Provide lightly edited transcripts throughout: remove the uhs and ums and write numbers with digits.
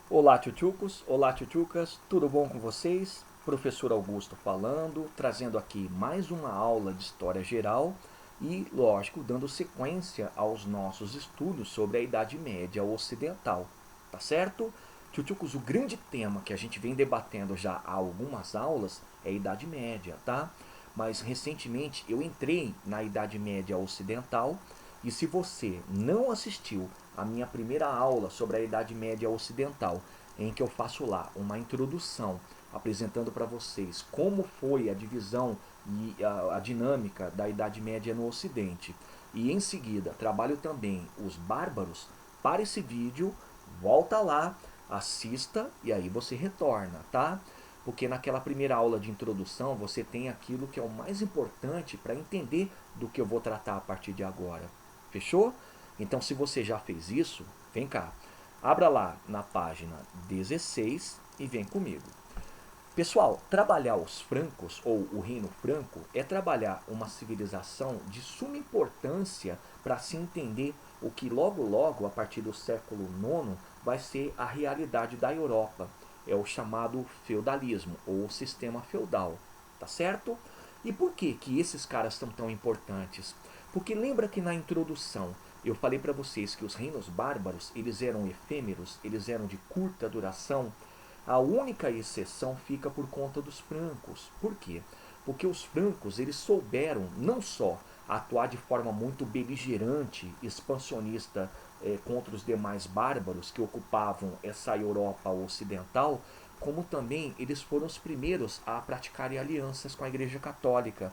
Olá, tchutchucos, olá, tchutchucas, tudo bom com vocês? Professor Augusto falando, trazendo aqui mais uma aula de História Geral e, lógico, dando sequência aos nossos estudos sobre a Idade Média Ocidental, tá certo? Tchutchucos, o grande tema que a gente vem debatendo já há algumas aulas é a Idade Média, tá? Mas recentemente eu entrei na Idade Média Ocidental e se você não assistiu a minha primeira aula sobre a Idade Média Ocidental, em que eu faço lá uma introdução apresentando para vocês como foi a divisão e a dinâmica da Idade Média no Ocidente, e em seguida trabalho também os bárbaros, para esse vídeo, volta lá, assista e aí você retorna, tá? Porque naquela primeira aula de introdução você tem aquilo que é o mais importante para entender do que eu vou tratar a partir de agora. Fechou? Então, se você já fez isso, vem cá. Abra lá na página 16 e vem comigo. Pessoal, trabalhar os francos, ou o Reino Franco, é trabalhar uma civilização de suma importância para se entender o que logo logo, a partir do século IX, vai ser a realidade da Europa. É o chamado feudalismo, ou o sistema feudal. Tá certo? E por que esses caras são tão importantes? Porque lembra que na introdução eu falei para vocês que os reinos bárbaros, eles eram efêmeros, eles eram de curta duração. A única exceção fica por conta dos francos. Por quê? Porque os francos, eles souberam não só atuar de forma muito beligerante, expansionista contra os demais bárbaros que ocupavam essa Europa ocidental, como também eles foram os primeiros a praticarem alianças com a Igreja Católica.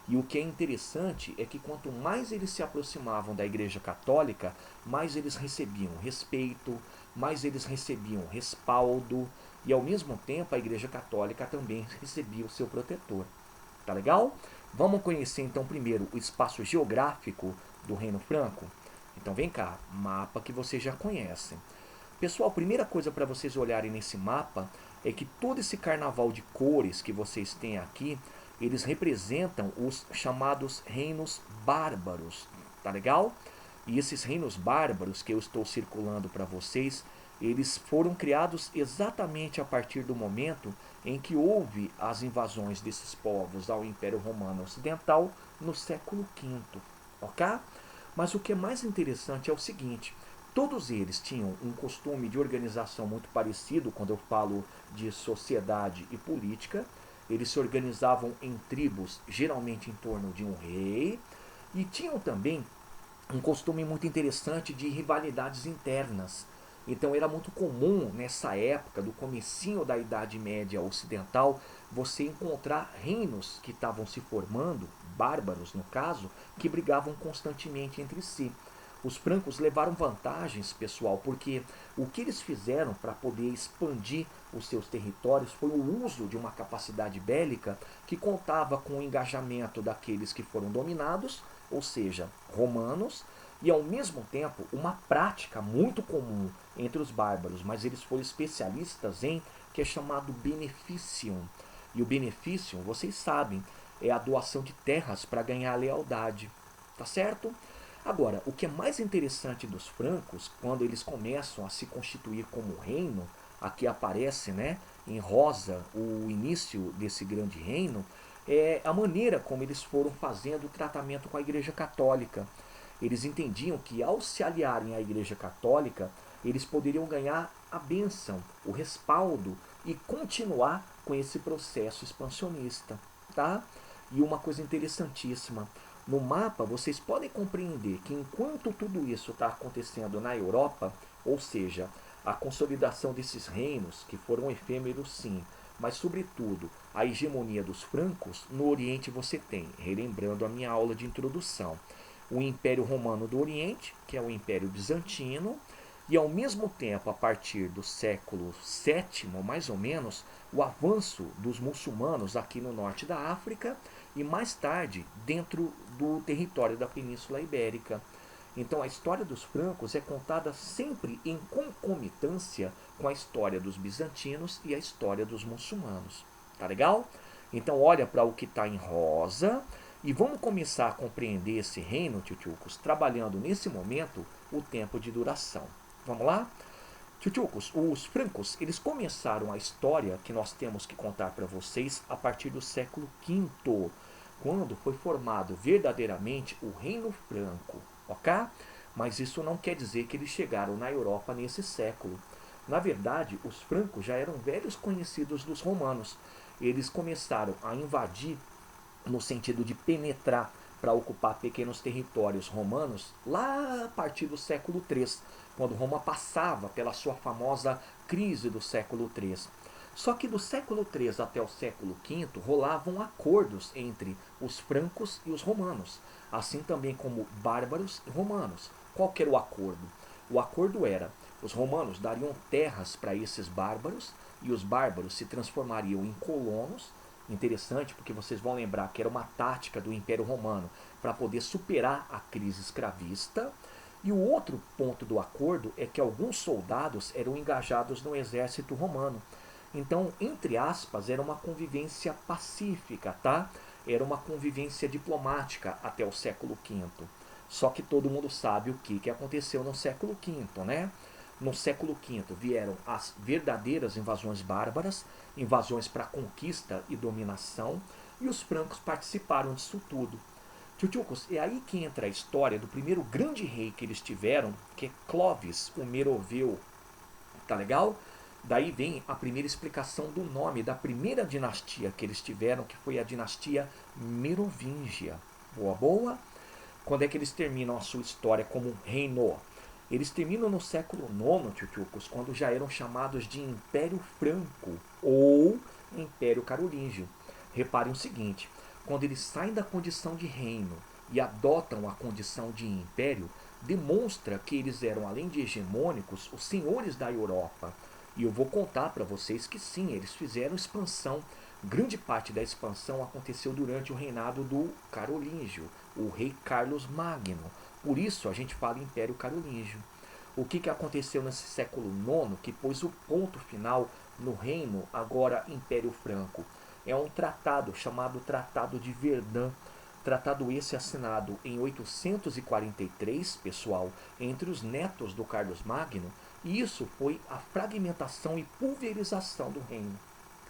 E o que é interessante é que quanto mais eles se aproximavam da Igreja Católica, mais eles recebiam respeito, mais eles recebiam respaldo, e ao mesmo tempo a Igreja Católica também recebia o seu protetor. Tá legal? Vamos conhecer então primeiro o espaço geográfico do Reino Franco? Então vem cá, mapa que vocês já conhecem. Pessoal, a primeira coisa para vocês olharem nesse mapa é que todo esse carnaval de cores que vocês têm aqui, eles representam os chamados reinos bárbaros, tá legal? E esses reinos bárbaros que eu estou circulando para vocês, eles foram criados exatamente a partir do momento em que houve as invasões desses povos ao Império Romano Ocidental no século V, ok? Mas o que é mais interessante é o seguinte: todos eles tinham um costume de organização muito parecido quando eu falo de sociedade e política. Eles se organizavam em tribos, geralmente em torno de um rei, e tinham também um costume muito interessante de rivalidades internas. Então era muito comum nessa época do comecinho da Idade Média Ocidental você encontrar reinos que estavam se formando, bárbaros no caso, que brigavam constantemente entre si. Os francos levaram vantagens, pessoal, porque o que eles fizeram para poder expandir os seus territórios foi o uso de uma capacidade bélica que contava com o engajamento daqueles que foram dominados, ou seja, romanos, e ao mesmo tempo uma prática muito comum entre os bárbaros, mas eles foram especialistas em que é chamado beneficium. E o beneficium, vocês sabem, é a doação de terras para ganhar a lealdade, tá certo? Agora, o que é mais interessante dos francos, quando eles começam a se constituir como reino, aqui aparece, né, em rosa o início desse grande reino, é a maneira como eles foram fazendo o tratamento com a Igreja Católica. Eles entendiam que ao se aliarem à Igreja Católica, eles poderiam ganhar a bênção, o respaldo e continuar com esse processo expansionista, tá? E uma coisa interessantíssima, no mapa vocês podem compreender que enquanto tudo isso está acontecendo na Europa, ou seja, a consolidação desses reinos, que foram efêmeros sim, mas sobretudo a hegemonia dos francos, no Oriente você tem, relembrando a minha aula de introdução, o Império Romano do Oriente, que é o Império Bizantino, e ao mesmo tempo, a partir do século VII, mais ou menos, o avanço dos muçulmanos aqui no norte da África e mais tarde dentro do território da Península Ibérica. Então a história dos francos é contada sempre em concomitância com a história dos bizantinos e a história dos muçulmanos. Tá legal? Então olha para o que está em rosa e vamos começar a compreender esse reino, tchutchucos, trabalhando nesse momento o tempo de duração. Vamos lá? Tchutchucos, os francos, eles começaram a história que nós temos que contar para vocês a partir do século V, quando foi formado verdadeiramente o Reino Franco, ok? Mas isso não quer dizer que eles chegaram na Europa nesse século. Na verdade, os francos já eram velhos conhecidos dos romanos. Eles começaram a invadir no sentido de penetrar para ocupar pequenos territórios romanos lá a partir do século III, quando Roma passava pela sua famosa crise do século III. Só que do século III até o século V rolavam acordos entre os francos e os romanos, assim também como bárbaros e romanos. Qual que era o acordo? O acordo era: os romanos dariam terras para esses bárbaros e os bárbaros se transformariam em colonos. Interessante, porque vocês vão lembrar que era uma tática do Império Romano para poder superar a crise escravista. E o outro ponto do acordo é que alguns soldados eram engajados no exército romano. Então, entre aspas, era uma convivência pacífica, tá? Era uma convivência diplomática até o século V. Só que todo mundo sabe o que aconteceu no século V, né? No século V vieram as verdadeiras invasões bárbaras, invasões para conquista e dominação, e os francos participaram disso tudo. Tchutchucos, é aí que entra a história do primeiro grande rei que eles tiveram, que é Clovis, o Meroveu. Tá legal? Daí vem a primeira explicação do nome da primeira dinastia que eles tiveram, que foi a dinastia Merovingia. Boa, boa? Quando é que eles terminam a sua história como reino? Eles terminam no século IX, tchutchucos, quando já eram chamados de Império Franco ou Império Carolíngio. Reparem o seguinte: quando eles saem da condição de reino e adotam a condição de império, demonstra que eles eram, além de hegemônicos, os senhores da Europa. E eu vou contar para vocês que sim, eles fizeram expansão. Grande parte da expansão aconteceu durante o reinado do Carolíngio, o rei Carlos Magno. Por isso a gente fala Império Carolíngio. O que aconteceu nesse século IX que pôs o ponto final no reino, agora Império Franco? É um tratado chamado Tratado de Verdun. Tratado esse assinado em 843, pessoal, entre os netos do Carlos Magno, e isso foi a fragmentação e pulverização do reino.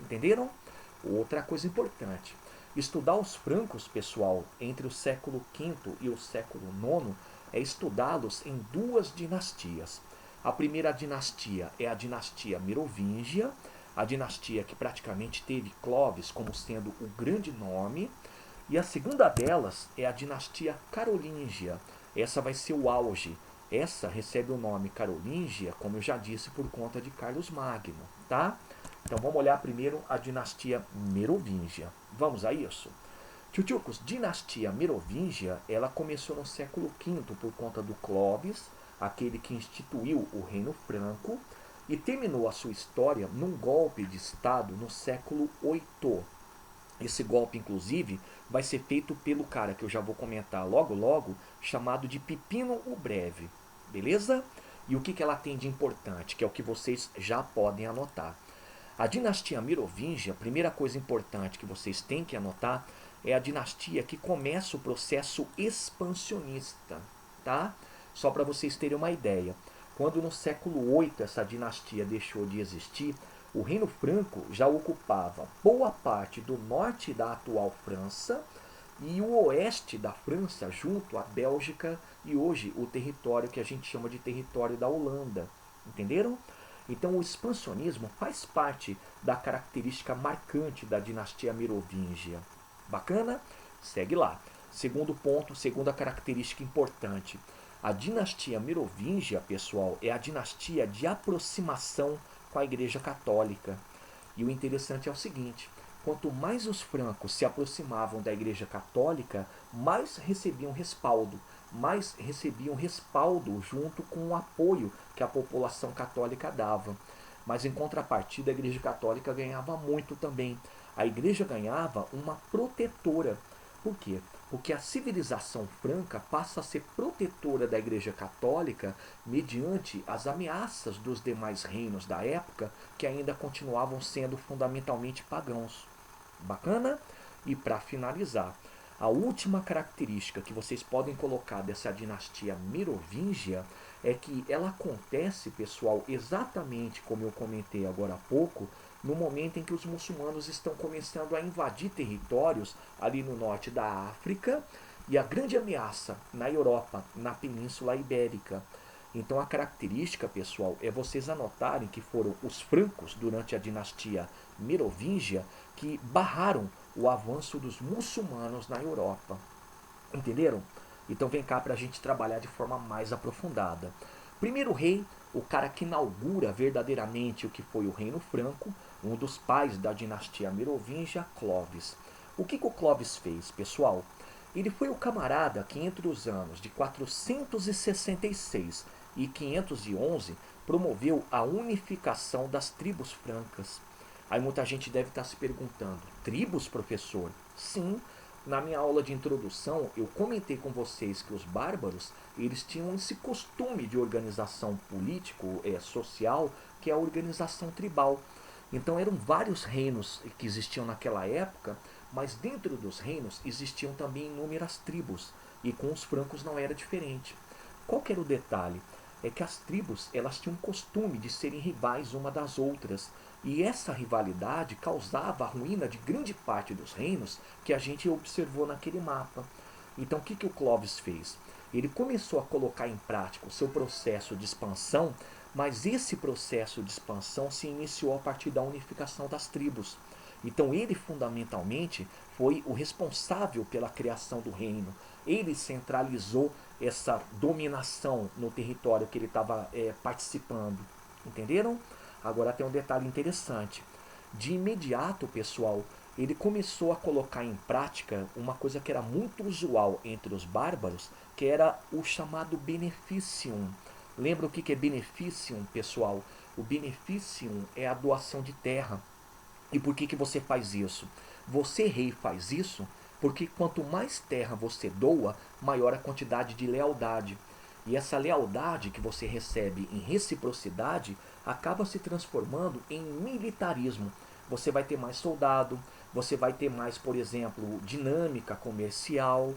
Entenderam? Outra coisa importante: estudar os francos, pessoal, entre o século V e o século IX, é estudá-los em duas dinastias. A primeira dinastia é a dinastia Merovingia, a dinastia que praticamente teve Clovis como sendo o grande nome, e a segunda delas é a dinastia Carolíngia. Essa vai ser o auge. Essa recebe o nome Carolíngia, como eu já disse, por conta de Carlos Magno, tá? Então vamos olhar primeiro a dinastia Merovingia. Vamos a isso? Tchutchucos, dinastia Merovingia, ela começou no século V por conta do Clovis, aquele que instituiu o Reino Franco, e terminou a sua história num golpe de Estado no século VIII. Esse golpe, inclusive, vai ser feito pelo cara que eu já vou comentar logo logo, chamado de Pipino o Breve. Beleza? E o que ela tem de importante, que é o que vocês já podem anotar. A dinastia Merovingia, a primeira coisa importante que vocês têm que anotar, é a dinastia que começa o processo expansionista, tá? Só para vocês terem uma ideia. Quando no século VIII essa dinastia deixou de existir, o Reino Franco já ocupava boa parte do norte da atual França e o oeste da França, junto à Bélgica e hoje o território que a gente chama de território da Holanda. Entenderam? Então o expansionismo faz parte da característica marcante da dinastia Merovingia. Bacana? Segue lá. Segundo ponto, segunda característica importante. A dinastia Merovingia, pessoal, é a dinastia de aproximação com a Igreja Católica. E o interessante é o seguinte: quanto mais os francos se aproximavam da Igreja Católica, mais recebiam respaldo junto com o apoio que a população católica dava. Mas em contrapartida, a Igreja Católica ganhava muito também. A Igreja ganhava uma protetora. Por quê? Porque a civilização franca passa a ser protetora da Igreja Católica mediante as ameaças dos demais reinos da época que ainda continuavam sendo fundamentalmente pagãos. Bacana? E para finalizar, a última característica que vocês podem colocar dessa dinastia Merovingia é que ela acontece, pessoal, exatamente como eu comentei agora há pouco, no momento em que os muçulmanos estão começando a invadir territórios ali no norte da África e a grande ameaça na Europa, na Península Ibérica. Então a característica, pessoal, é vocês anotarem que foram os francos, durante a dinastia merovingia, que barraram o avanço dos muçulmanos na Europa. Entenderam? Então vem cá para a gente trabalhar de forma mais aprofundada. Primeiro rei, o cara que inaugura verdadeiramente o que foi o Reino Franco, um dos pais da dinastia merovingia, Clovis. O que o Clovis fez, pessoal? Ele foi o camarada que entre os anos de 466 e 511 promoveu a unificação das tribos francas. Aí muita gente deve estar se perguntando, tribos, professor? Sim, na minha aula de introdução eu comentei com vocês que os bárbaros eles tinham esse costume de organização político, social, que é a organização tribal. Então eram vários reinos que existiam naquela época, mas dentro dos reinos existiam também inúmeras tribos, e com os francos não era diferente. Qual que era o detalhe? É que as tribos elas tinham o costume de serem rivais uma das outras, e essa rivalidade causava a ruína de grande parte dos reinos que a gente observou naquele mapa. Então o que o Clovis fez? Ele começou a colocar em prática o seu processo de expansão, mas esse processo de expansão se iniciou a partir da unificação das tribos. Então ele fundamentalmente foi o responsável pela criação do reino. Ele centralizou essa dominação no território que ele estava participando. Entenderam? Agora tem um detalhe interessante. De imediato, pessoal, ele começou a colocar em prática uma coisa que era muito usual entre os bárbaros, que era o chamado beneficium. Lembra o que é beneficium, pessoal? O beneficium é a doação de terra. E por que você faz isso? Você, rei, faz isso porque quanto mais terra você doa, maior a quantidade de lealdade. E essa lealdade que você recebe em reciprocidade acaba se transformando em militarismo. Você vai ter mais soldado, você vai ter mais, por exemplo, dinâmica comercial,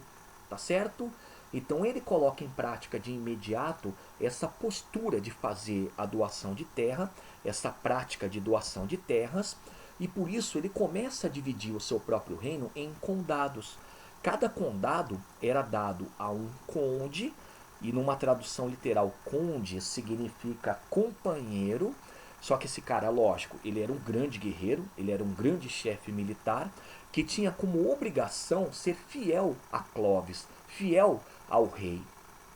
tá certo? Então ele coloca em prática de imediato essa postura de fazer a doação de terra, essa prática de doação de terras, e por isso ele começa a dividir o seu próprio reino em condados. Cada condado era dado a um conde, e numa tradução literal, conde significa companheiro. Só que esse cara, lógico, ele era um grande guerreiro, ele era um grande chefe militar, que tinha como obrigação ser fiel a Clovis, fiel ao rei,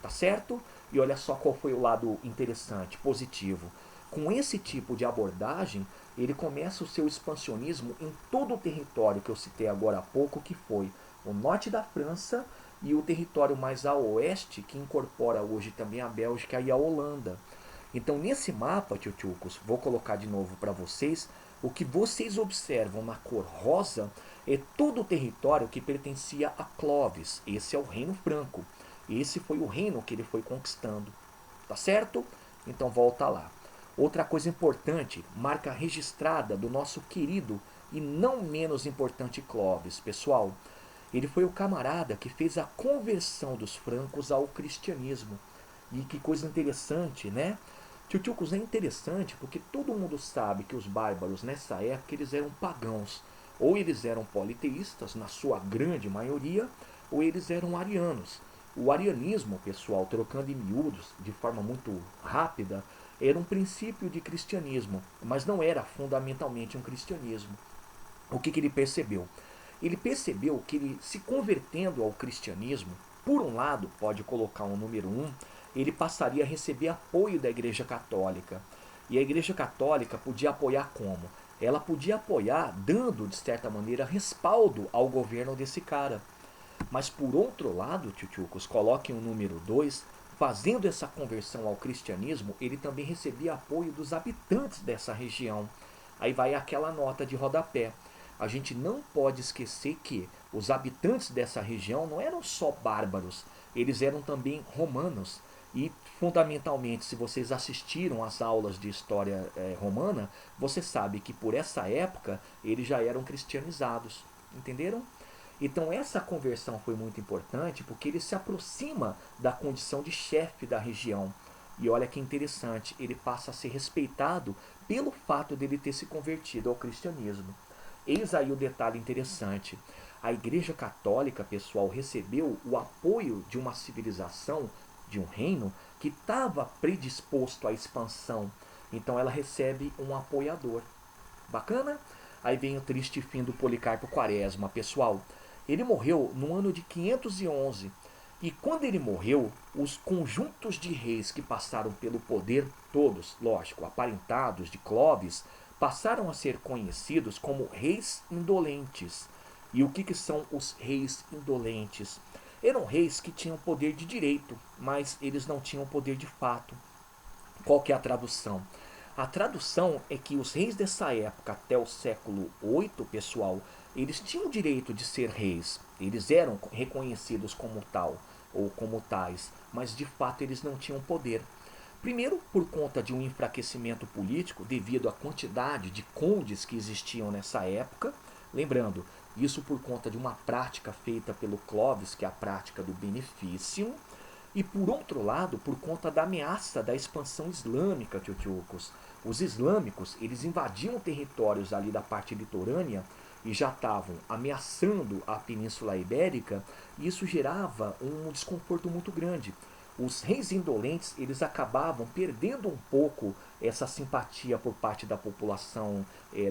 tá certo? E olha só qual foi o lado interessante, positivo. Com esse tipo de abordagem, ele começa o seu expansionismo em todo o território que eu citei agora há pouco, que foi o norte da França e o território mais a oeste, que incorpora hoje também a Bélgica e a Holanda. Então, nesse mapa, tchutchucos, vou colocar de novo para vocês, o que vocês observam na cor rosa é todo o território que pertencia a Clovis. Esse é o Reino Franco. Esse foi o reino que ele foi conquistando. Tá certo? Então, volta lá. Outra coisa importante, marca registrada do nosso querido e não menos importante Clovis. Pessoal, ele foi o camarada que fez a conversão dos francos ao cristianismo. E que coisa interessante, né? Tchutchucos, é interessante porque todo mundo sabe que os bárbaros nessa época eles eram pagãos. Ou eles eram politeístas, na sua grande maioria, ou eles eram arianos. O arianismo, pessoal, trocando em miúdos, de forma muito rápida, era um princípio de cristianismo, mas não era fundamentalmente um cristianismo. O que ele percebeu? Ele percebeu que ele, se convertendo ao cristianismo, por um lado, pode colocar um número 1, ele passaria a receber apoio da Igreja Católica. E a Igreja Católica podia apoiar como? Ela podia apoiar dando, de certa maneira, respaldo ao governo desse cara. Mas por outro lado, tchutchucos, coloquem o número 2, fazendo essa conversão ao cristianismo, ele também recebia apoio dos habitantes dessa região. Aí vai aquela nota de rodapé. A gente não pode esquecer que os habitantes dessa região não eram só bárbaros, eles eram também romanos. E fundamentalmente, se vocês assistiram às aulas de história romana, você sabe que por essa época eles já eram cristianizados. Entenderam? Então essa conversão foi muito importante porque ele se aproxima da condição de chefe da região. E olha que interessante, ele passa a ser respeitado pelo fato dele ter se convertido ao cristianismo. Eis aí o detalhe interessante. A Igreja Católica, pessoal, recebeu o apoio de uma civilização, de um reino, que estava predisposto à expansão. Então ela recebe um apoiador. Bacana? Aí vem o triste fim do Policarpo Quaresma, pessoal. Ele morreu no ano de 511. E quando ele morreu, os conjuntos de reis que passaram pelo poder, todos, lógico, aparentados de Clovis, passaram a ser conhecidos como reis indolentes. E o que são os reis indolentes? Eram reis que tinham poder de direito, mas eles não tinham poder de fato. Qual que é a tradução? A tradução é que os reis dessa época, até o século VIII, pessoal, eles tinham o direito de ser reis. Eles eram reconhecidos como tal, ou como tais, mas de fato eles não tinham poder. Primeiro, por conta de um enfraquecimento político devido à quantidade de condes que existiam nessa época. Lembrando, isso por conta de uma prática feita pelo Clovis, que é a prática do benefício. E por outro lado, por conta da ameaça da expansão islâmica, tchutchucos. Os islâmicos, eles invadiam territórios ali da parte litorânea e já estavam ameaçando a Península Ibérica, e isso gerava um desconforto muito grande. Os reis indolentes, eles acabavam perdendo um pouco essa simpatia por parte da população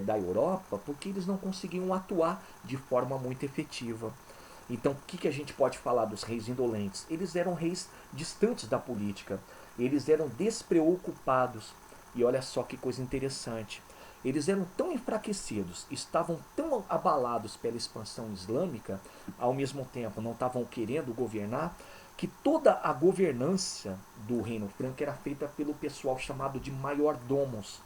da Europa, porque eles não conseguiam atuar de forma muito efetiva. Então, o que a gente pode falar dos reis indolentes? Eles eram reis distantes da política, eles eram despreocupados. E olha só que coisa interessante. Eles eram tão enfraquecidos, estavam tão abalados pela expansão islâmica, ao mesmo tempo não estavam querendo governar, que toda a governança do Reino Franco era feita pelo pessoal chamado de maior-domos.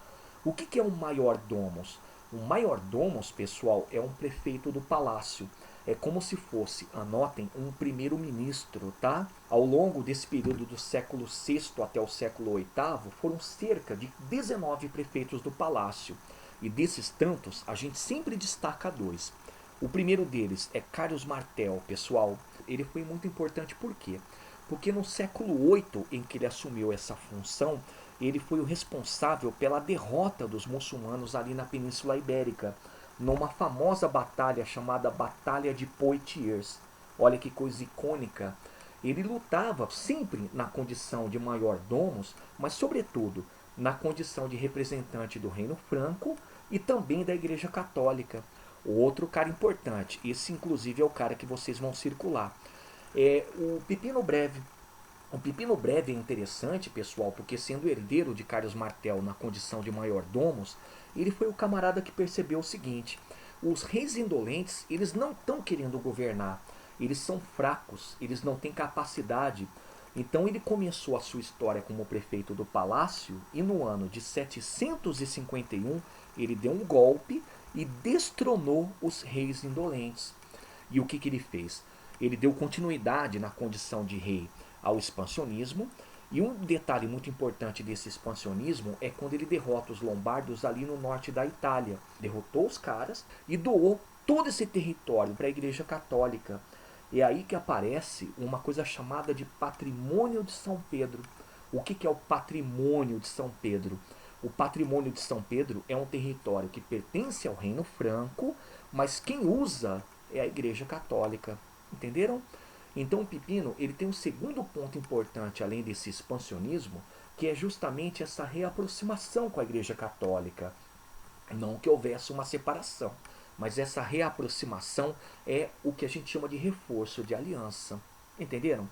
O que é um maior-domos? O maior-domos, pessoal, é um prefeito do palácio. É como se fosse, anotem, um primeiro-ministro, tá? Ao longo desse período do século VI até o século VIII, foram cerca de 19 prefeitos do palácio. E desses tantos, a gente sempre destaca dois. O primeiro deles é Carlos Martel, pessoal. Ele foi muito importante por quê? Porque no século VIII, em que ele assumiu essa função, ele foi o responsável pela derrota dos muçulmanos ali na Península Ibérica, numa famosa batalha chamada Batalha de Poitiers. Olha que coisa icônica. Ele lutava sempre na condição de maior-domos, mas sobretudo na condição de representante do Reino Franco e também da Igreja Católica. Outro cara importante, esse inclusive é o cara que vocês vão circular, é o Pipino Breve. O Pipino Breve é interessante, pessoal, porque sendo herdeiro de Carlos Martel na condição de maior-domos, ele foi o camarada que percebeu o seguinte: os reis indolentes, eles não estão querendo governar, eles são fracos, eles não têm capacidade. Então ele começou a sua história como prefeito do palácio e no ano de 751 ele deu um golpe e destronou os reis indolentes. E o que ele fez? Ele deu continuidade na condição de rei ao expansionismo. E um detalhe muito importante desse expansionismo é quando ele derrota os lombardos ali no norte da Itália. Derrotou os caras e doou todo esse território para a Igreja Católica. É aí que aparece uma coisa chamada de Patrimônio de São Pedro. O que é o Patrimônio de São Pedro? O Patrimônio de São Pedro é um território que pertence ao Reino Franco, mas quem usa é a Igreja Católica. Entenderam? Então o Pipino ele tem um segundo ponto importante, além desse expansionismo, que é justamente essa reaproximação com a Igreja Católica. Não que houvesse uma separação, mas essa reaproximação é o que a gente chama de reforço de aliança. Entenderam?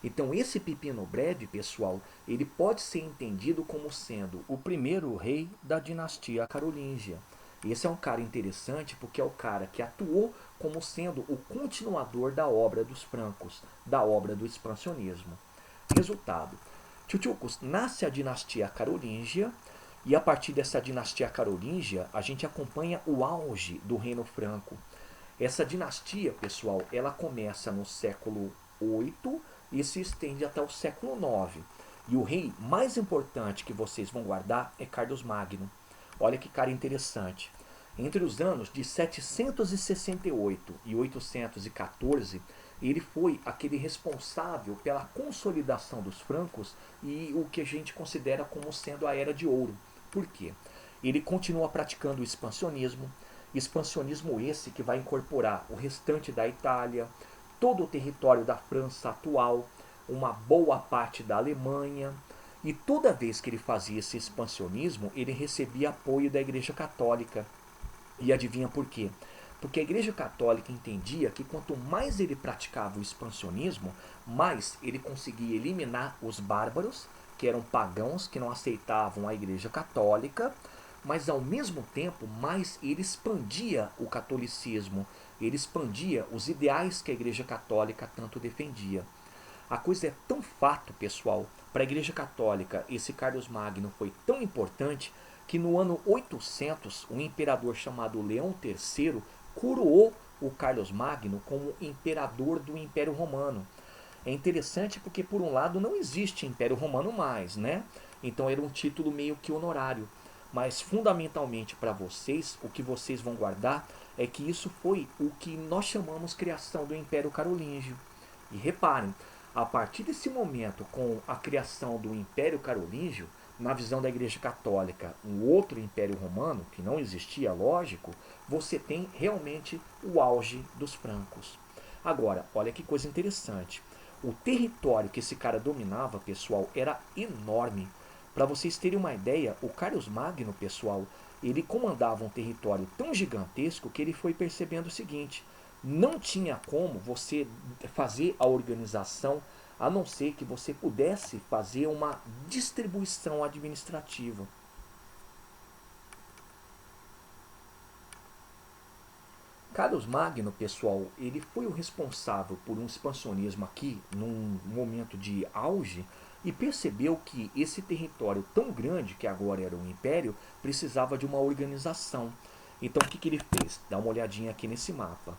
Então esse Pipino Breve, pessoal, ele pode ser entendido como sendo o primeiro rei da dinastia carolíngia. Esse é um cara interessante porque é o cara que atuou como sendo o continuador da obra dos francos, da obra do expansionismo. Resultado: Tchutchucos, nasce a dinastia carolíngia e a partir dessa dinastia carolíngia a gente acompanha o auge do Reino Franco. Essa dinastia, pessoal, ela começa no século VIII e se estende até o século IX. E o rei mais importante que vocês vão guardar é Carlos Magno. Olha que cara interessante. Entre os anos de 768 e 814, Ele foi aquele responsável pela consolidação dos francos e o que a gente considera como sendo a Era de Ouro. Por quê? Ele continua praticando o expansionismo esse que vai incorporar o restante da Itália, todo o território da França atual, uma boa parte da Alemanha. E toda vez que ele fazia esse expansionismo, ele recebia apoio da Igreja Católica. E adivinha por quê? Porque a Igreja Católica entendia que quanto mais ele praticava o expansionismo, mais ele conseguia eliminar os bárbaros, que eram pagãos que não aceitavam a Igreja Católica, mas ao mesmo tempo mais ele expandia o catolicismo, ele expandia os ideais que a Igreja Católica tanto defendia. A coisa é tão fato, pessoal, para a Igreja Católica esse Carlos Magno foi tão importante que no ano 800 um imperador chamado Leão III coroou o Carlos Magno como imperador do Império Romano. É interessante porque, por um lado, não existe Império Romano mais, né? Então era um título meio que honorário. Mas, fundamentalmente para vocês, o que vocês vão guardar é que isso foi o que nós chamamos criação do Império Carolíngio. E reparem, a partir desse momento, com a criação do Império Carolíngio, na visão da Igreja Católica, um outro Império Romano, que não existia, lógico, você tem realmente o auge dos francos. Agora, olha que coisa interessante. O território que esse cara dominava, pessoal, era enorme. Para vocês terem uma ideia, o Carlos Magno, pessoal, ele comandava um território tão gigantesco que ele foi percebendo o seguinte: não tinha como você fazer a organização a não ser que você pudesse fazer uma distribuição administrativa. Carlos Magno, pessoal, ele foi o responsável por um expansionismo aqui num momento de auge e percebeu que esse território tão grande, que agora era um império, precisava de uma organização. Então o que ele fez? Dá uma olhadinha aqui nesse mapa.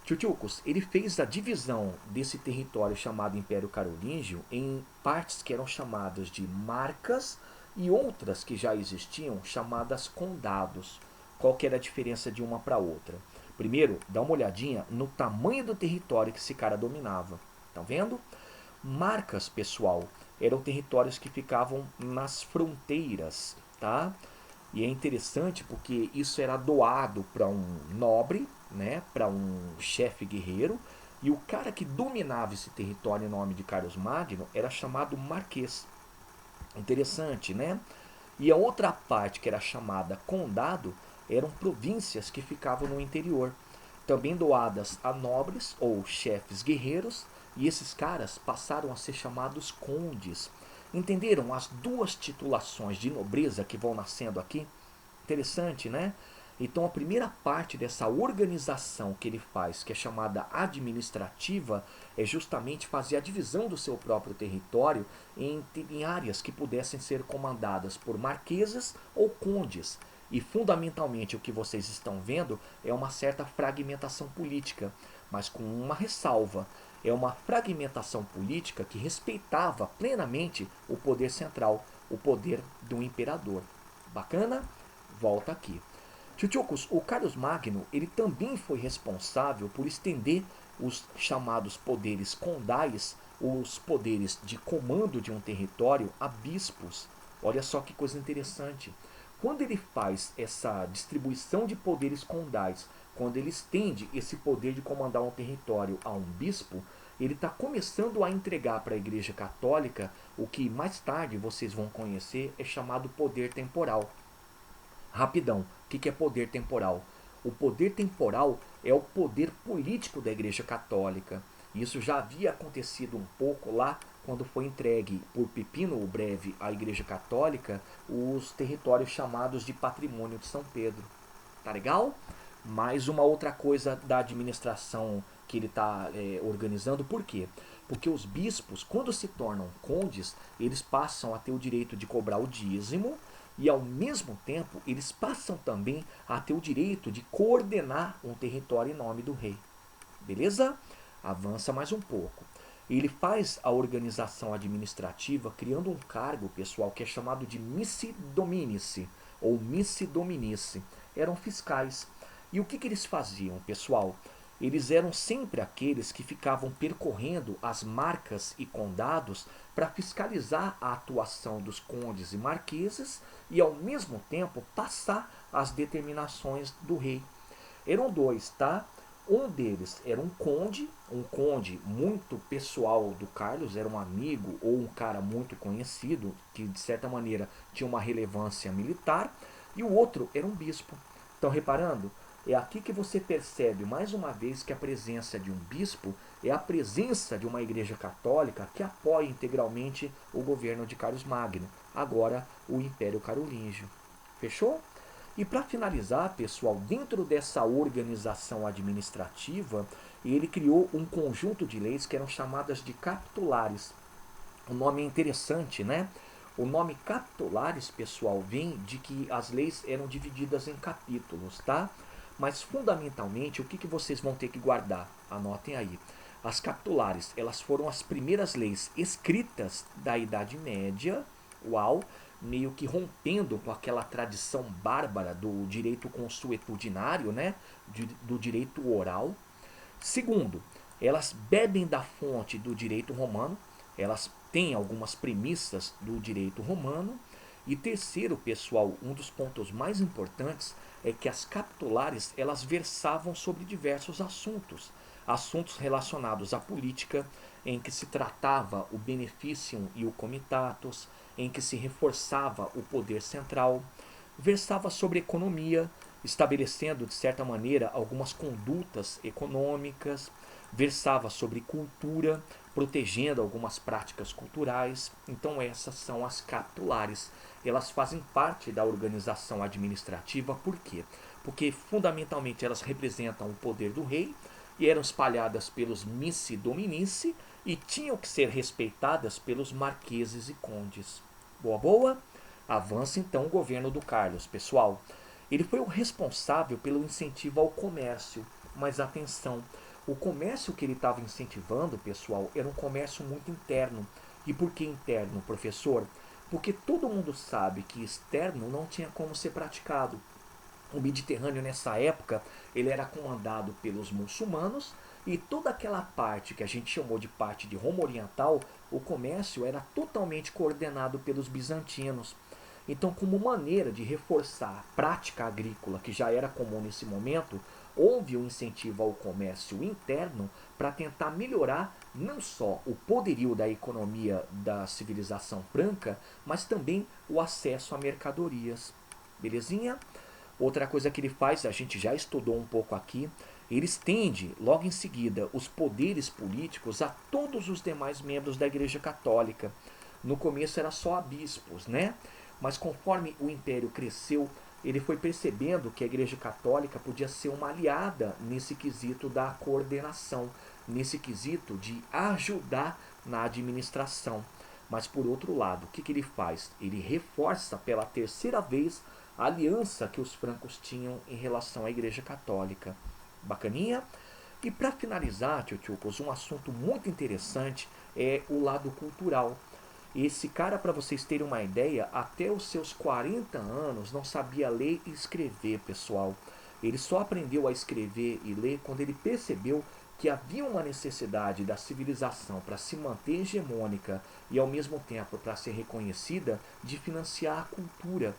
Tchutchucos, ele fez a divisão desse território chamado Império Carolíngio em partes que eram chamadas de marcas e outras que já existiam chamadas condados. Qual que era a diferença de uma para outra? Primeiro, dá uma olhadinha no tamanho do território que esse cara dominava. Tá vendo? Marcas, pessoal, eram territórios que ficavam nas fronteiras, tá? E é interessante porque isso era doado para um nobre, né, para um chefe guerreiro, e o cara que dominava esse território em nome de Carlos Magno era chamado Marquês. Interessante, né? E a outra parte que era chamada condado eram províncias que ficavam no interior, também doadas a nobres ou chefes guerreiros, e esses caras passaram a ser chamados condes. Entenderam as duas titulações de nobreza que vão nascendo aqui? Interessante, né? Então a primeira parte dessa organização que ele faz, que é chamada administrativa, é justamente fazer a divisão do seu próprio território em áreas que pudessem ser comandadas por marquesas ou condes. E fundamentalmente o que vocês estão vendo é uma certa fragmentação política, mas com uma ressalva. É uma fragmentação política que respeitava plenamente o poder central, o poder do imperador. Bacana? Volta aqui. Tchutchucos, o Carlos Magno ele também foi responsável por estender os chamados poderes condais, os poderes de comando de um território, a bispos. Olha só que coisa interessante. Quando ele faz essa distribuição de poderes condais, quando ele estende esse poder de comandar um território a um bispo, ele está começando a entregar para a Igreja Católica o que mais tarde vocês vão conhecer é chamado poder temporal. Rapidão, o que é poder temporal? O poder temporal é o poder político da Igreja Católica. Isso já havia acontecido um pouco lá quando foi entregue por Pipino o Breve à Igreja Católica os territórios chamados de Patrimônio de São Pedro. Tá legal? Mais uma outra coisa da administração que ele está organizando. Por quê? Porque os bispos, quando se tornam condes, eles passam a ter o direito de cobrar o dízimo e, ao mesmo tempo, eles passam também a ter o direito de coordenar um território em nome do rei. Beleza? Avança mais um pouco. Ele faz a organização administrativa criando um cargo, pessoal, que é chamado de missi dominici ou missi dominici. Eram fiscais. E o que eles faziam, pessoal? eles eram sempre aqueles que ficavam percorrendo as marcas e condados para fiscalizar a atuação dos condes e marqueses e, ao mesmo tempo, passar as determinações do rei. Eram dois, tá? Um deles era um conde muito pessoal do Carlos, era um amigo ou um cara muito conhecido, que de certa maneira tinha uma relevância militar, e o outro era um bispo. Estão reparando? É aqui que você percebe mais uma vez que a presença de um bispo é a presença de uma igreja católica que apoia integralmente o governo de Carlos Magno, agora o Império Carolíngio. Fechou? E para finalizar, pessoal, dentro dessa organização administrativa, ele criou um conjunto de leis que eram chamadas de capitulares. O nome é interessante, né? O nome capitulares, pessoal, vem de que as leis eram divididas em capítulos, tá? Mas fundamentalmente, o que vocês vão ter que guardar? Anotem aí. As capitulares, elas foram as primeiras leis escritas da Idade Média, uau, meio que rompendo com aquela tradição bárbara do direito consuetudinário, né? Do direito oral. Segundo, elas bebem da fonte do direito romano, elas têm algumas premissas do direito romano. E terceiro, pessoal, um dos pontos mais importantes é que as capitulares elas versavam sobre diversos assuntos, assuntos relacionados à política, em que se tratava o beneficium e o comitatus, em que se reforçava o poder central, versava sobre economia, estabelecendo de certa maneira algumas condutas econômicas, versava sobre cultura, protegendo algumas práticas culturais. Então essas são as capitulares. Elas fazem parte da organização administrativa, por quê? Porque fundamentalmente elas representam o poder do rei e eram espalhadas pelos missi dominici e tinham que ser respeitadas pelos marqueses e condes. Boa, boa? Avança então o governo do Carlos, pessoal. Ele foi o responsável pelo incentivo ao comércio, mas atenção, o comércio que ele estava incentivando, pessoal, era um comércio muito interno. E por que interno, professor? Porque todo mundo sabe que externo não tinha como ser praticado. O Mediterrâneo nessa época ele era comandado pelos muçulmanos e toda aquela parte que a gente chamou de parte de Roma Oriental, o comércio era totalmente coordenado pelos bizantinos. Então, como maneira de reforçar a prática agrícola que já era comum nesse momento, houve um incentivo ao comércio interno para tentar melhorar não só o poderio da economia da civilização franca, mas também o acesso a mercadorias. Belezinha? Outra coisa que ele faz, a gente já estudou um pouco aqui, ele estende logo em seguida os poderes políticos a todos os demais membros da Igreja Católica. No começo era só a bispos, né? Mas conforme o império cresceu, ele foi percebendo que a Igreja Católica podia ser uma aliada nesse quesito da coordenação, nesse quesito de ajudar na administração. Mas por outro lado, o que ele faz? Ele reforça pela terceira vez a aliança que os francos tinham em relação à Igreja Católica. Bacaninha? E para finalizar, tio-tiocos, um assunto muito interessante é o lado cultural. Esse cara, para vocês terem uma ideia, até os seus 40 anos não sabia ler e escrever, pessoal. Ele só aprendeu a escrever e ler quando ele percebeu que havia uma necessidade da civilização para se manter hegemônica e ao mesmo tempo para ser reconhecida de financiar a cultura.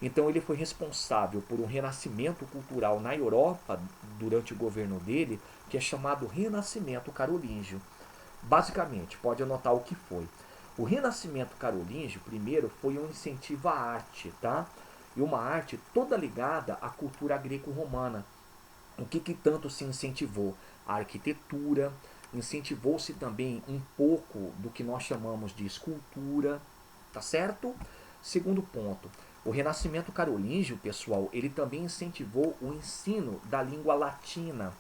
Então ele foi responsável por um renascimento cultural na Europa durante o governo dele, que é chamado Renascimento Carolíngio. Basicamente, pode anotar o que foi. O Renascimento Carolíngio, primeiro, foi um incentivo à arte, tá? E uma arte toda ligada à cultura greco-romana. O que tanto se incentivou? A arquitetura, incentivou-se também um pouco do que nós chamamos de escultura, tá certo? Segundo ponto, o Renascimento Carolíngio, pessoal, ele também incentivou o ensino da língua latina.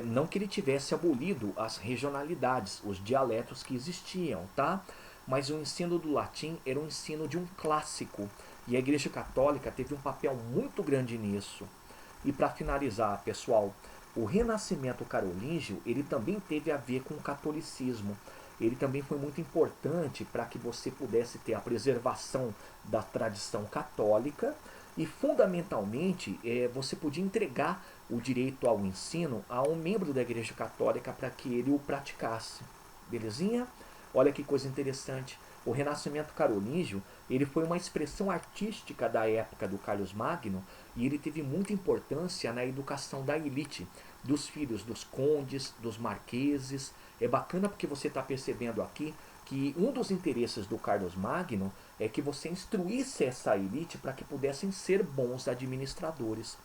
Não que ele tivesse abolido as regionalidades, os dialetos que existiam, tá? Mas o ensino do latim era um ensino de um clássico. E a Igreja Católica teve um papel muito grande nisso. E para finalizar, pessoal, o Renascimento Carolíngio, ele também teve a ver com o catolicismo. Ele também foi muito importante para que você pudesse ter a preservação da tradição católica E fundamentalmente você podia entregar o direito ao ensino a um membro da Igreja Católica para que ele o praticasse. Belezinha? Olha que coisa interessante. O Renascimento Carolíngio ele foi uma expressão artística da época do Carlos Magno e ele teve muita importância na educação da elite, dos filhos dos condes, dos marqueses. É bacana porque você está percebendo aqui que um dos interesses do Carlos Magno é que você instruísse essa elite para que pudessem ser bons administradores.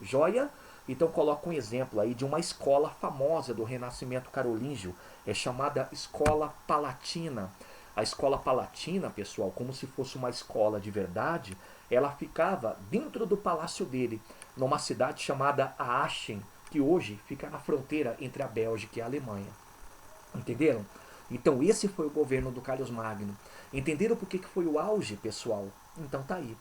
Joia? Então coloca um exemplo aí de uma escola famosa do Renascimento Carolíngio, é chamada Escola Palatina. A Escola Palatina, pessoal, como se fosse uma escola de verdade, ela ficava dentro do palácio dele, numa cidade chamada Aachen, que hoje fica na fronteira entre a Bélgica e a Alemanha. Entenderam? Então esse foi o governo do Carlos Magno. Entenderam por que foi o auge, pessoal? Então tá aí.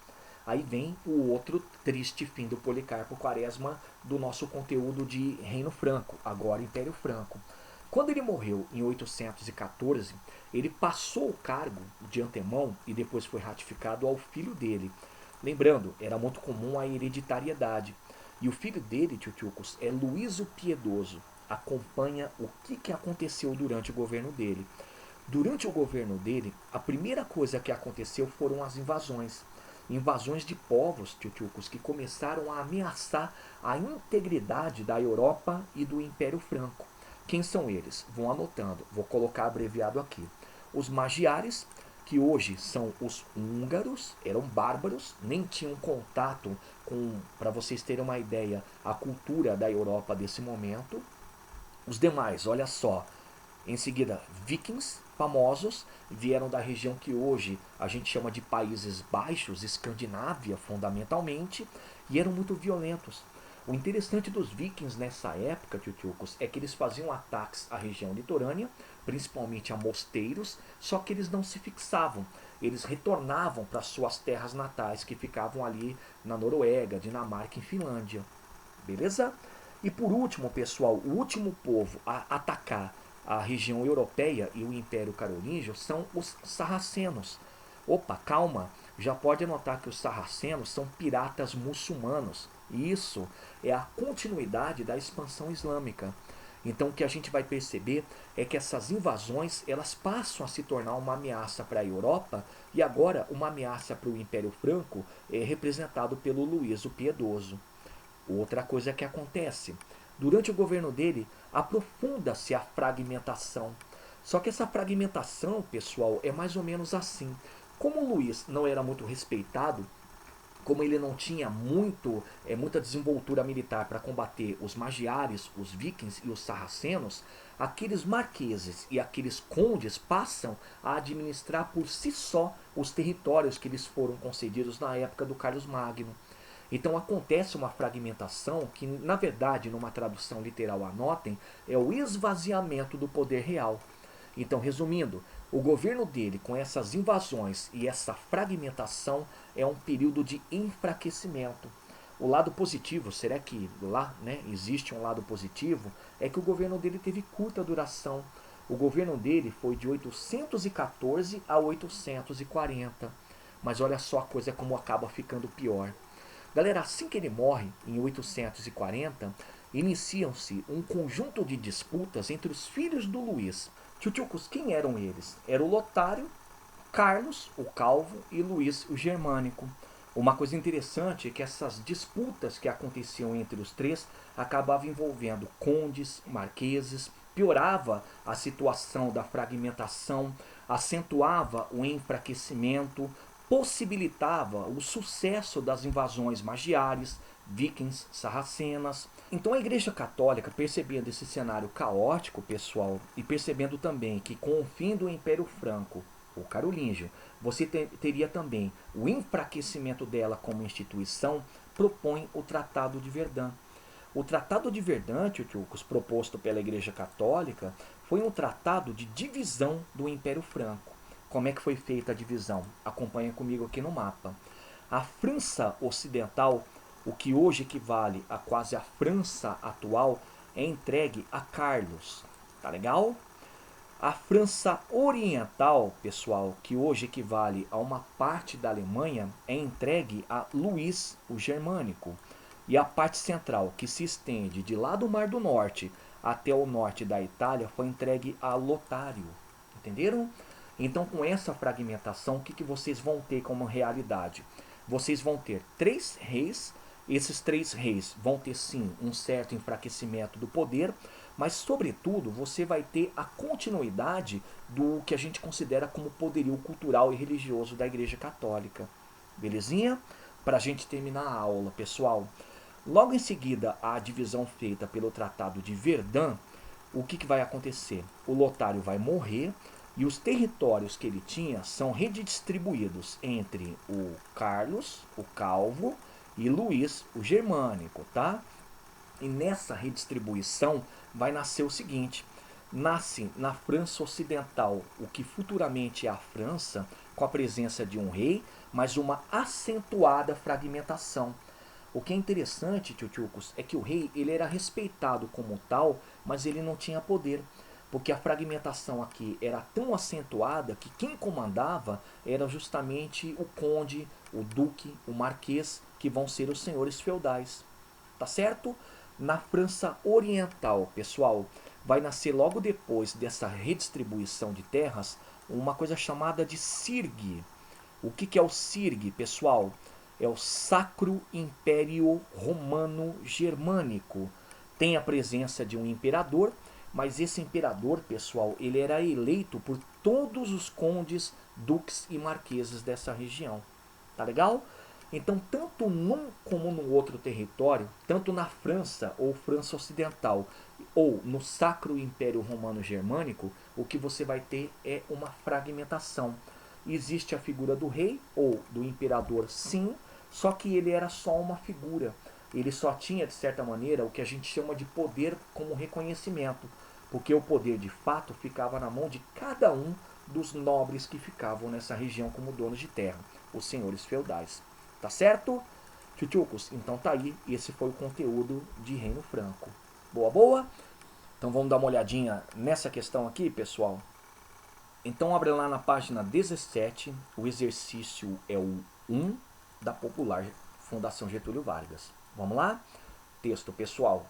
Aí vem o outro triste fim do Policarpo Quaresma do nosso conteúdo de Reino Franco, agora Império Franco. Quando ele morreu em 814, ele passou o cargo de antemão e depois foi ratificado ao filho dele. Lembrando, era muito comum a hereditariedade. E o filho dele, Tchutchucos, é Luís o Piedoso. Acompanha o que aconteceu durante o governo dele. Durante o governo dele, a primeira coisa que aconteceu foram as invasões. Invasões de povos, Tchutchucos, que começaram a ameaçar a integridade da Europa e do Império Franco. Quem são eles? Vão anotando, vou colocar abreviado aqui. Os magiares, que hoje são os húngaros, eram bárbaros, nem tinham contato com, para vocês terem uma ideia, a cultura da Europa desse momento. Os demais, olha só, em seguida, vikings famosos vieram da região que hoje a gente chama de Países Baixos, Escandinávia fundamentalmente, e eram muito violentos. O interessante dos vikings nessa época, Tchutchucos, é que eles faziam ataques à região litorânea, principalmente a mosteiros, só que eles não se fixavam. Eles retornavam para suas terras natais, que ficavam ali na Noruega, Dinamarca e Finlândia. Beleza? E por último, pessoal, o último povo a atacar a região europeia e o Império Carolíngio são os sarracenos. Opa, calma, já pode anotar que os sarracenos são piratas muçulmanos. Isso é a continuidade da expansão islâmica. Então o que a gente vai perceber é que essas invasões elas passam a se tornar uma ameaça para a Europa e agora uma ameaça para o Império Franco é representado pelo Luís o Piedoso. Outra coisa que acontece, durante o governo dele, aprofunda-se a fragmentação. Só que essa fragmentação, pessoal, é mais ou menos assim. Como o Luís não era muito respeitado, como ele não tinha muita desenvoltura militar para combater os magiares, os vikings e os sarracenos, aqueles marqueses e aqueles condes passam a administrar por si só os territórios que lhes foram concedidos na época do Carlos Magno. Então acontece uma fragmentação que, na verdade, numa tradução literal, anotem, é o esvaziamento do poder real. Então, resumindo, o governo dele, com essas invasões e essa fragmentação, é um período de enfraquecimento. O lado positivo, será que lá existe um lado positivo? É que o governo dele teve curta duração. O governo dele foi de 814 a 840. Mas olha só a coisa como acaba ficando pior. Galera, assim que ele morre, em 840, iniciam-se um conjunto de disputas entre os filhos do Luís. Tchutchucos, quem eram eles? Era o Lotário, Carlos, o Calvo, e Luís, o Germânico. Uma coisa interessante é que essas disputas que aconteciam entre os três acabavam envolvendo condes, marqueses, piorava a situação da fragmentação, acentuava o enfraquecimento, possibilitava o sucesso das invasões magiares, vikings, sarracenas. Então a Igreja Católica, percebendo esse cenário caótico, pessoal, e percebendo também que com o fim do Império Franco, o Carolíngio, você teria também o enfraquecimento dela como instituição, propõe o Tratado de Verdun. O Tratado de Verdun, Tchutchucos, proposto pela Igreja Católica, foi um tratado de divisão do Império Franco. Como é que foi feita a divisão? Acompanha comigo aqui no mapa. A França Ocidental, o que hoje equivale a quase a França atual, é entregue a Carlos. Tá legal? A França Oriental, pessoal, que hoje equivale a uma parte da Alemanha, é entregue a Luís o Germânico. E a parte central, que se estende de lá do Mar do Norte até o norte da Itália, foi entregue a Lotário. Entenderam? Então, com essa fragmentação, o que vocês vão ter como realidade? Vocês vão ter 3 reis. Esses 3 reis vão ter, sim, um certo enfraquecimento do poder, mas, sobretudo, você vai ter a continuidade do que a gente considera como poderio cultural e religioso da Igreja Católica. Belezinha? Para a gente terminar a aula, pessoal. Logo em seguida, a divisão feita pelo Tratado de Verdun, o que vai acontecer? O Lotário vai morrer e os territórios que ele tinha são redistribuídos entre o Carlos, o Calvo, e Luís, o Germânico, tá? E nessa redistribuição vai nascer o seguinte: nasce na França Ocidental o que futuramente é a França, com a presença de um rei, mas uma acentuada fragmentação. O que é interessante, tchutchucos, é que o rei ele era respeitado como tal, mas ele não tinha poder. Porque a fragmentação aqui era tão acentuada que quem comandava era justamente o conde, o duque, o marquês, que vão ser os senhores feudais. Tá certo? Na França Oriental, pessoal, vai nascer logo depois dessa redistribuição de terras uma coisa chamada de Sirgue. O que é o Sirgue, pessoal? É o Sacro Império Romano Germânico. Tem a presença de um imperador, mas esse imperador, pessoal, ele era eleito por todos os condes, duques e marqueses dessa região. Tá legal? Então, tanto num como no outro território, tanto na França ou França Ocidental, ou no Sacro Império Romano Germânico, o que você vai ter é uma fragmentação. Existe a figura do rei ou do imperador, sim, só que ele era só uma figura. Ele só tinha, de certa maneira, o que a gente chama de poder como reconhecimento, porque o poder de fato ficava na mão de cada um dos nobres que ficavam nessa região como donos de terra, os senhores feudais. Tá certo? Tchutchucos, então tá aí, esse foi o conteúdo de Reino Franco. Boa, boa? Então vamos dar uma olhadinha nessa questão aqui, pessoal. Então abre lá na página 17, o exercício é o 1 da popular Fundação Getúlio Vargas. Vamos lá? Texto, pessoal.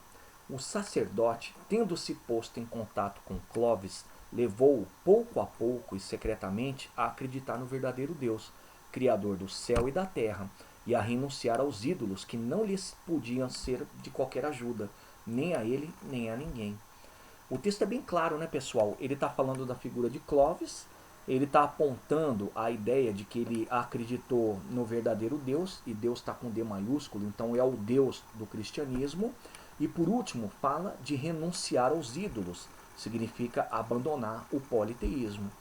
O sacerdote, tendo-se posto em contato com Clovis, levou-o pouco a pouco e secretamente a acreditar no verdadeiro Deus, Criador do céu e da terra, e a renunciar aos ídolos que não lhes podiam ser de qualquer ajuda, nem a ele, nem a ninguém. O texto é bem claro, né, pessoal? Ele está falando da figura de Clovis, ele está apontando a ideia de que ele acreditou no verdadeiro Deus, e Deus está com D maiúsculo, então é o Deus do cristianismo. E por último, fala de renunciar aos ídolos, significa abandonar o politeísmo.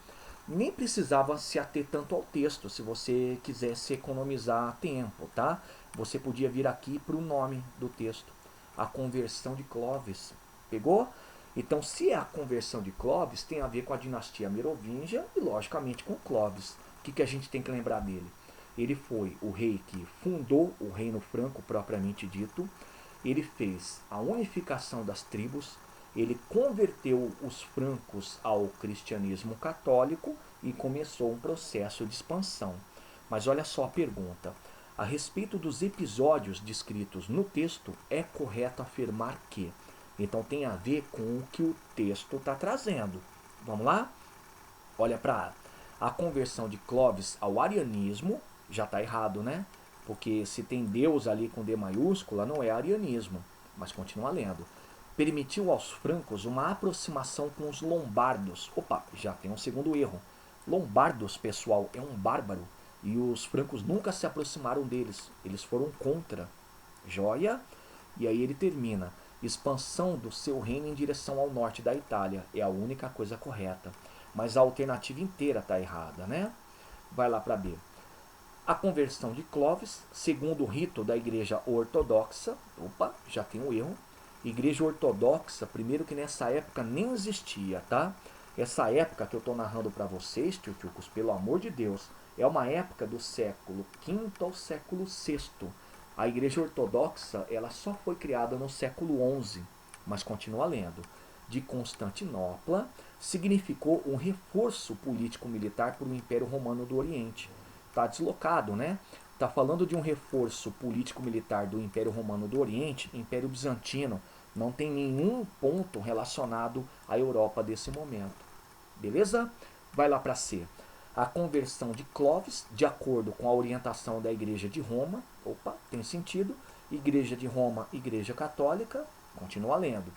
Nem precisava se ater tanto ao texto, se você quisesse economizar tempo, tá? Você podia vir aqui para o nome do texto, a conversão de Clovis. Pegou? Então, se é a conversão de Clovis, tem a ver com a dinastia merovingia e, logicamente, com Clovis. O que a gente tem que lembrar dele? Ele foi o rei que fundou o Reino Franco, propriamente dito. Ele fez a unificação das tribos, ele converteu os francos ao cristianismo católico e começou um processo de expansão. Mas olha só a pergunta. A respeito dos episódios descritos no texto, é correto afirmar que. Então tem a ver com o que o texto está trazendo. Vamos lá? Olha para a conversão de Clovis ao arianismo, já está errado, né? Porque se tem Deus ali com D maiúscula, não é arianismo. Mas continua lendo. Permitiu aos francos uma aproximação com os lombardos. Opa, já tem um segundo erro. Lombardos, pessoal, é um bárbaro. E os francos nunca se aproximaram deles. Eles foram contra. Joia? E aí ele termina. Expansão do seu reino em direção ao norte da Itália. É a única coisa correta. Mas a alternativa inteira está errada, né? Vai lá para B. A conversão de Clovis, segundo o rito da Igreja Ortodoxa. Opa, já tem um erro. Igreja Ortodoxa, primeiro que nessa época nem existia, tá? Essa época que eu estou narrando para vocês, tchutchucos, pelo amor de Deus, é uma época do século V ao século VI. A Igreja Ortodoxa ela só foi criada no século XI, mas continua lendo. de Constantinopla significou um reforço político-militar para o Império Romano do Oriente. Está deslocado, né? Está falando de um reforço político-militar do Império Romano do Oriente, Império Bizantino. Não tem nenhum ponto relacionado à Europa desse momento. Beleza? Vai lá para C. A conversão de Clovis, de acordo com a orientação da Igreja de Roma. Opa, tem sentido. Igreja de Roma, Igreja Católica. Continua lendo.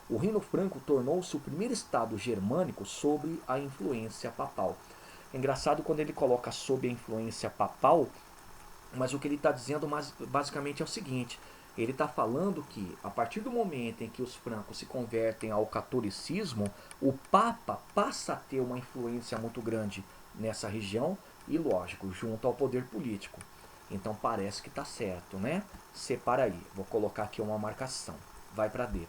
O Reino Franco tornou-se o primeiro estado germânico sob a influência papal. É engraçado quando ele coloca sob a influência papal, mas o que ele está dizendo basicamente é o seguinte: ele está falando que a partir do momento em que os francos se convertem ao catolicismo, o Papa passa a ter uma influência muito grande nessa região e, lógico, junto ao poder político. Então parece que está certo, né? Separa aí, vou colocar aqui uma marcação. Vai para D.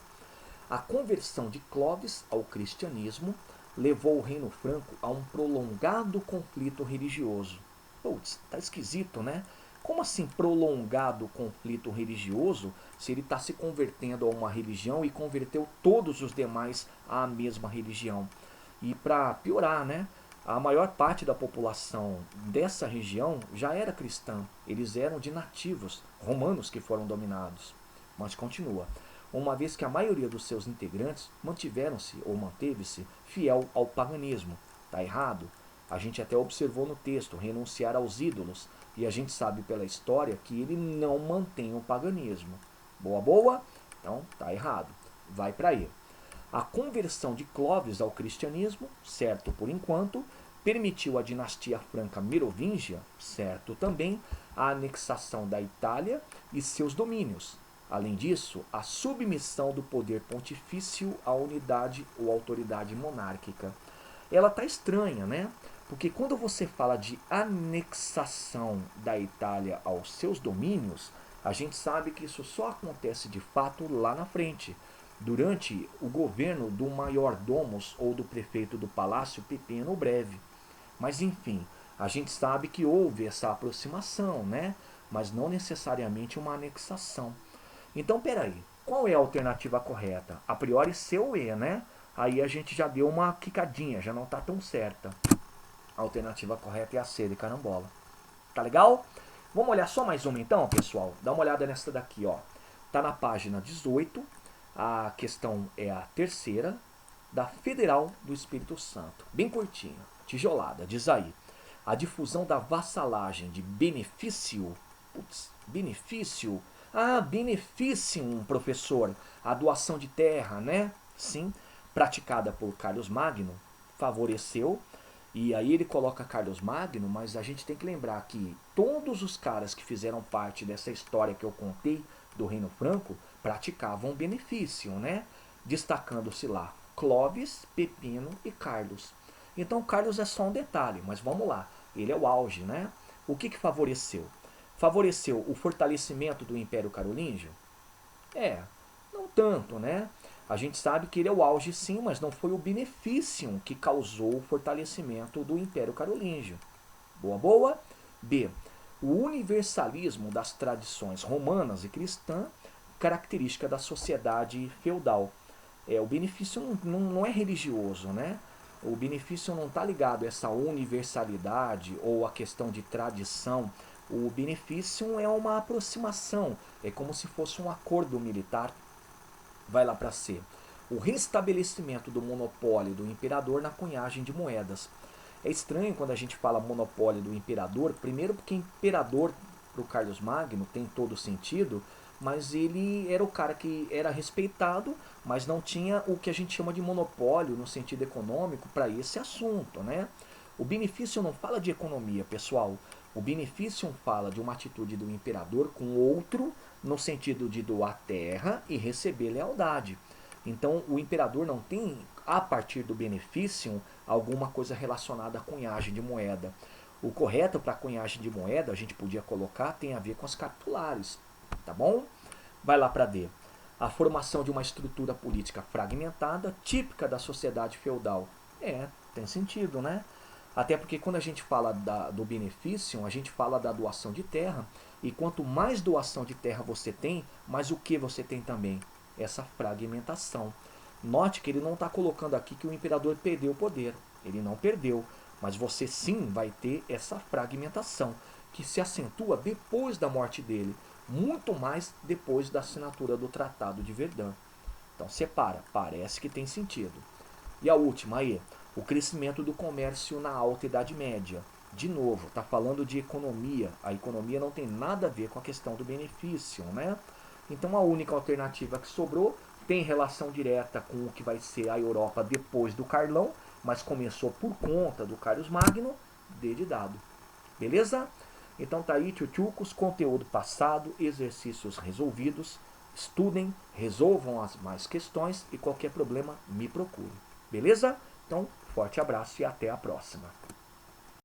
A conversão de Clovis ao cristianismo levou o Reino Franco a um prolongado conflito religioso. Putz, tá esquisito, né? Como assim prolongado conflito religioso se ele está se convertendo a uma religião e converteu todos os demais à mesma religião? E para piorar, né? A maior parte da população dessa região já era cristã. Eles eram de nativos romanos que foram dominados. Mas continua. Uma vez que a maioria dos seus integrantes mantiveram-se ou manteve-se fiel ao paganismo. Está errado? A gente até observou no texto, renunciar aos ídolos, e a gente sabe pela história que ele não mantém o paganismo. Boa, boa? Então, tá errado. Vai para E. A conversão de Clovis ao cristianismo, certo por enquanto, permitiu à dinastia franca merovingia, certo também, a anexação da Itália e seus domínios. Além disso, a submissão do poder pontifício à unidade ou autoridade monárquica. Ela tá estranha, né? Porque quando você fala de anexação da Itália aos seus domínios, a gente sabe que isso só acontece de fato lá na frente, durante o governo do maior-domos ou do prefeito do palácio Pipino Breve. Mas enfim, a gente sabe que houve essa aproximação, né? Mas não necessariamente uma anexação. Então, peraí, qual é a alternativa correta? A priori C ou E, né? Aí a gente já deu uma quicadinha, já não está tão certa. A alternativa correta é a C de carambola. Tá legal? Vamos olhar só mais uma então, pessoal? Dá uma olhada nessa daqui, ó. Tá na página 18. A questão é a terceira, da Federal do Espírito Santo. Bem curtinha, tijolada, diz aí. A difusão da vassalagem de benefício. Putz, benefício? Ah, beneficium, professor. A doação de terra, né? Sim, praticada por Carlos Magno, favoreceu. E aí ele coloca Carlos Magno, mas a gente tem que lembrar que todos os caras que fizeram parte dessa história que eu contei do Reino Franco praticavam benefício, né? Destacando-se lá Clovis, Pepino e Carlos. Então Carlos é só um detalhe, mas vamos lá. Ele é o auge, né? O que favoreceu? Favoreceu o fortalecimento do Império Carolíngio? Não tanto, né? A gente sabe que ele é o auge sim, mas não foi o benefício que causou o fortalecimento do Império Carolíngio. Boa, boa. B. O universalismo das tradições romanas e cristã, característica da sociedade feudal. O benefício não é religioso, né? O benefício não está ligado a essa universalidade ou a questão de tradição. O benefício é uma aproximação, é como se fosse um acordo militar. Vai lá para C. O restabelecimento do monopólio do imperador na cunhagem de moedas. É estranho quando a gente fala monopólio do imperador, primeiro porque imperador para o Carlos Magno tem todo sentido, mas ele era o cara que era respeitado, mas não tinha o que a gente chama de monopólio no sentido econômico para esse assunto, né? O benefício não fala de economia, pessoal. O benefício fala de uma atitude do imperador com outro no sentido de doar terra e receber lealdade. Então o imperador não tem, a partir do benefício, alguma coisa relacionada à cunhagem de moeda. O correto para a cunhagem de moeda, a gente podia colocar, tem a ver com as capitulares. Tá bom? Vai lá para D. A formação de uma estrutura política fragmentada, típica da sociedade feudal. Tem sentido, né? Até porque quando a gente fala do benefício, a gente fala da doação de terra. E quanto mais doação de terra você tem, mais o que você tem também? Essa fragmentação. Note que ele não está colocando aqui que o imperador perdeu o poder. Ele não perdeu, mas você sim vai ter essa fragmentação, que se acentua depois da morte dele, muito mais depois da assinatura do Tratado de Verdun. Então separa, parece que tem sentido. E a última aí, o crescimento do comércio na Alta Idade Média. De novo, está falando de economia. A economia não tem nada a ver com a questão do benefício, né? Então a única alternativa que sobrou tem relação direta com o que vai ser a Europa depois do Carlão, mas começou por conta do Carlos Magno, D de dado. Beleza? Então tá aí, tchutchucos, conteúdo passado, exercícios resolvidos. Estudem, resolvam as mais questões e qualquer problema me procure. Beleza? Então, forte abraço e até a próxima.